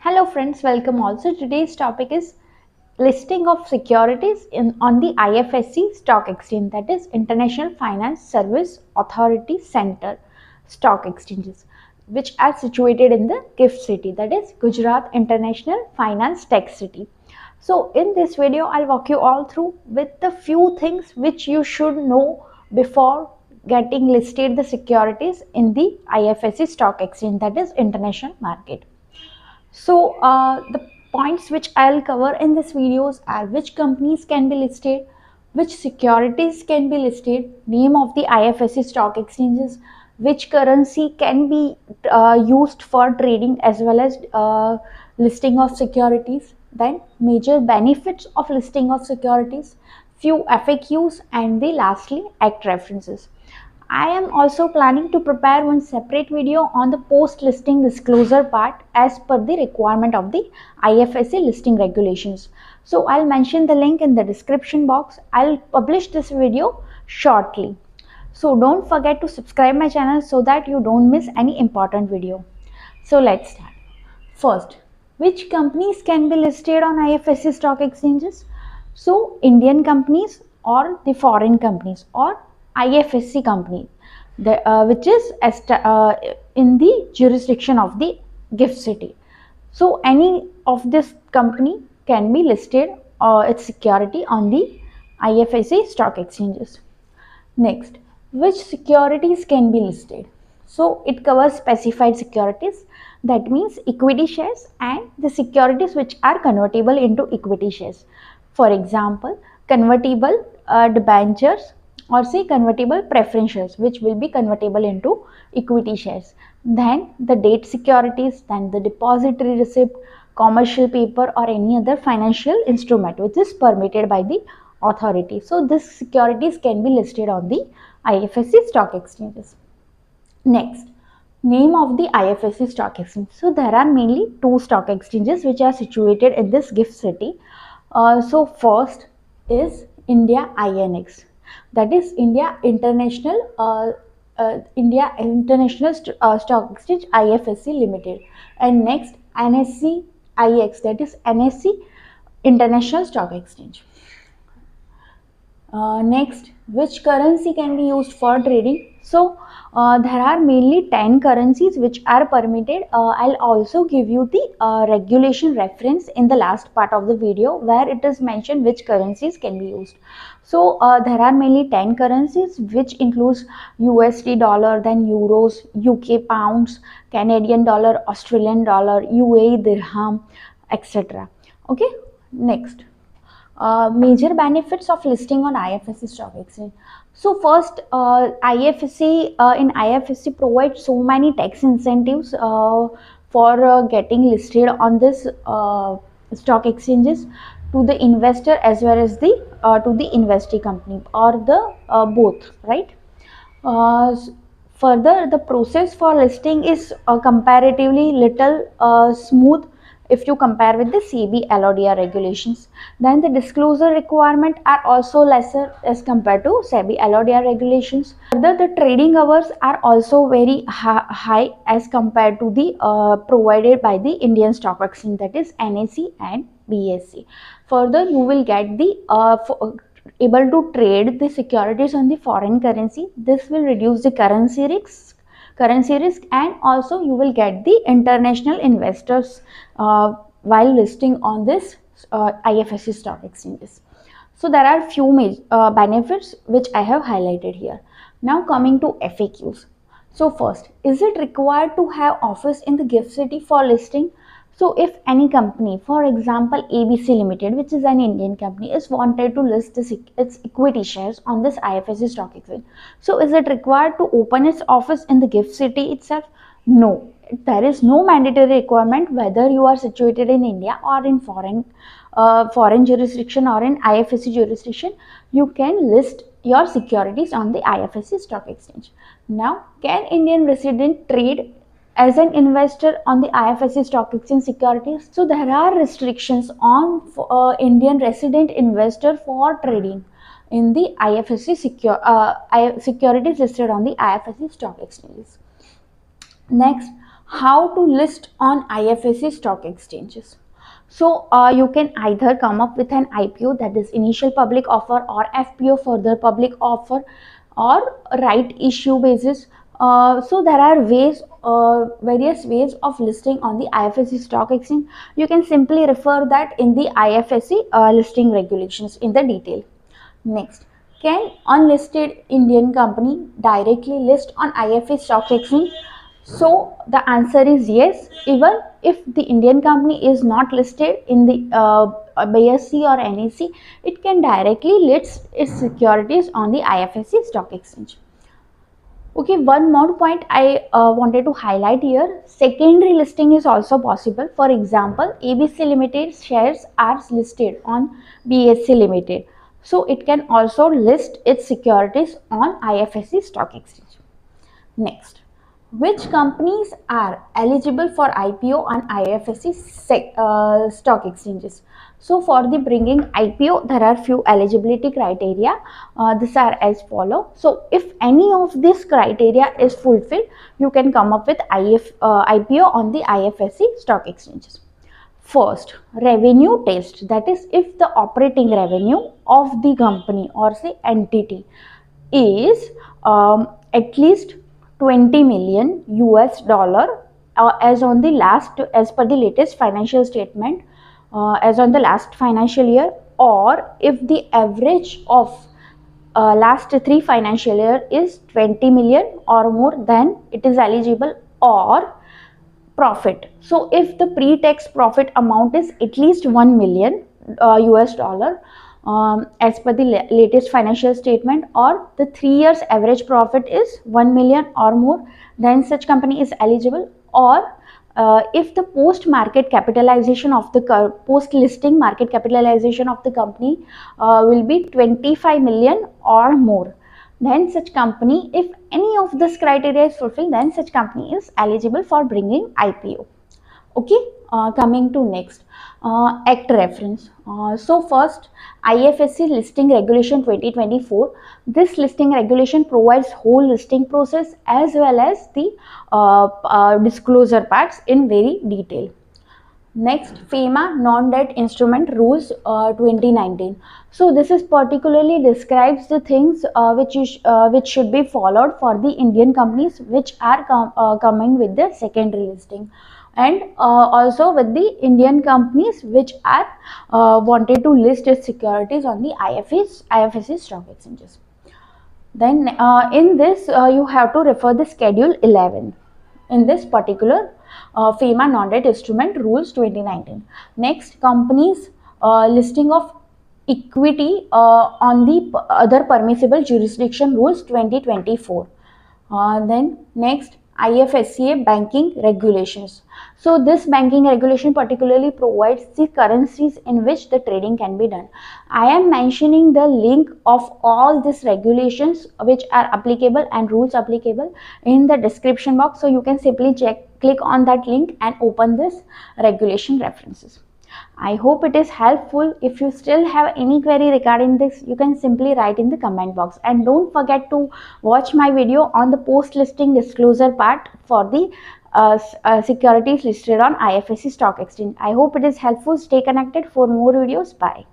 Hello friends, welcome also. Today's topic is listing of securities on the IFSC Stock Exchange, that is International Finance Service Authority Center stock exchanges, which are situated in the GIFT city, that is Gujarat International Finance Tech City. So in this video, I'll walk you all through with the few things which you should know before getting listed the securities in the IFSC Stock Exchange, that is International Market. So the points which I'll cover in this videos are which companies can be listed, which securities can be listed, name of the IFSC stock exchanges, which currency can be used for trading as well as listing of securities, then major benefits of listing of securities, few FAQs, and the lastly act references. I am also planning to prepare one separate video on the post-listing disclosure part as per the requirement of the IFSC listing regulations. So I'll mention the link in the description box. I'll publish this video shortly. So don't forget to subscribe my channel so that you don't miss any important video. So let's start. First, which companies can be listed on IFSC stock exchanges? So Indian companies or the foreign companies or IFSC company, which is in the jurisdiction of the GIFT city. So any of this company can be listed its security on the IFSC stock exchanges. Next, which securities can be listed? So it covers specified securities, that means equity shares and the securities which are convertible into equity shares. For example, convertible debentures or say convertible preference shares, which will be convertible into equity shares. Then the debt securities, then the depository receipt, commercial paper or any other financial instrument which is permitted by the authority. So these securities can be listed on the IFSC stock exchanges. Next, name of the IFSC stock exchange. So there are mainly two stock exchanges which are situated in this GIFT city. So first is India INX, that is India International Stock Exchange IFSC Limited, and next NSE IX, that is NSE International Stock Exchange. Next, which currency can be used for trading? So there are mainly 10 currencies which are permitted. I'll also give you the regulation reference in the last part of the video where it is mentioned which currencies can be used. So there are mainly 10 currencies which includes USD dollar, then euros, UK pounds, Canadian dollar, Australian dollar, UAE dirham, etc. Okay, next. Major benefits of listing on IFSC stock exchange. So first, IFSC provides so many tax incentives for getting listed on this stock exchanges to the investor as well as the to the investee company or the both, right? Further, the process for listing is comparatively little smooth if you compare with the SEBI LODR regulations. Then the disclosure requirement are also lesser as compared to SEBI LODR regulations. Further, the trading hours are also very high as compared to the provided by the Indian Stock Exchange, that is NSE and BSE. Further, you will get the able to trade the securities on the foreign currency. This will reduce the currency risk, and also you will get the international investors while listing on this IFSC stock exchanges. So there are few benefits which I have highlighted here. Now coming to FAQs. So first, is it required to have office in the GIFT city for listing? So if any company, for example ABC Limited, which is an Indian company, is wanted to list its equity shares on this IFSC stock exchange, so is it required to open its office in the GIFT city itself? No, there is no mandatory requirement whether you are situated in India or in foreign jurisdiction or in IFSC jurisdiction. You can list your securities on the IFSC stock exchange. Now, can Indian resident trade as an investor on the IFSC stock exchange securities? So there are restrictions on Indian resident investor for trading in the IFSC securities listed on the IFSC stock exchanges. Next, How to list on IFSC stock exchanges. So you can either come up with an IPO, that is initial public offer, or FPO, further public offer, or right issue basis. So there are various ways of listing on the IFSC stock exchange. You can simply refer that in the IFSC listing regulations in the detail. Next, can unlisted Indian company directly list on IFSC stock exchange? So the answer is yes. Even if the Indian company is not listed in the BSE or NSE, it can directly list its securities on the IFSC stock exchange. Okay, one more point I wanted to highlight here. Secondary listing is also possible. For example, ABC Limited shares are listed on BSE Limited. So it can also list its securities on IFSC stock exchange. Next, which companies are eligible for IPO on IFSC stock exchanges? So for the bringing IPO, there are few eligibility criteria. These are as follow. So if any of this criteria is fulfilled, you can come up with IPO on the IFSC stock exchanges. First, revenue test, that is if the operating revenue of the company or say entity is at least 20 million US dollar as per the latest financial statement as on the last financial year, or if the average of last 3 financial year is 20 million or more, then it is eligible. Or profit, so if the pre-tax profit amount is at least 1 million US dollar as per the latest financial statement, or the 3 years average profit is 1 million or more, then such company is eligible. Or if the post market capitalization of the post listing market capitalization of the company will be 25 million or more, then such company, if any of this criteria is fulfilled, then such company is eligible for bringing IPO. Okay, coming to next, act reference. So first, IFSC listing regulation 2024. This listing regulation provides whole listing process as well as the disclosure parts in very detail. Next, FEMA non-debt instrument rules 2019. So this is particularly describes the things which should be followed for the Indian companies which are coming with the secondary listing, and also with the Indian companies which are wanted to list its securities on the IFSC stock exchanges. Then in this you have to refer the schedule 11 in this particular FEMA non-debt instrument rules 2019. Next, companies listing of equity on the other permissible jurisdiction rules 2024. Then next, IFSCA banking regulations. So this banking regulation particularly provides the currencies in which the trading can be done. I am mentioning the link of all these regulations which are applicable and rules applicable in the description box. So you can simply click on that link and open this regulation references. I hope it is helpful. If you still have any query regarding this, you can simply write in the comment box. And don't forget to watch my video on the post listing disclosure part for the securities listed on IFSC stock exchange. I hope it is helpful. Stay connected for more videos. Bye.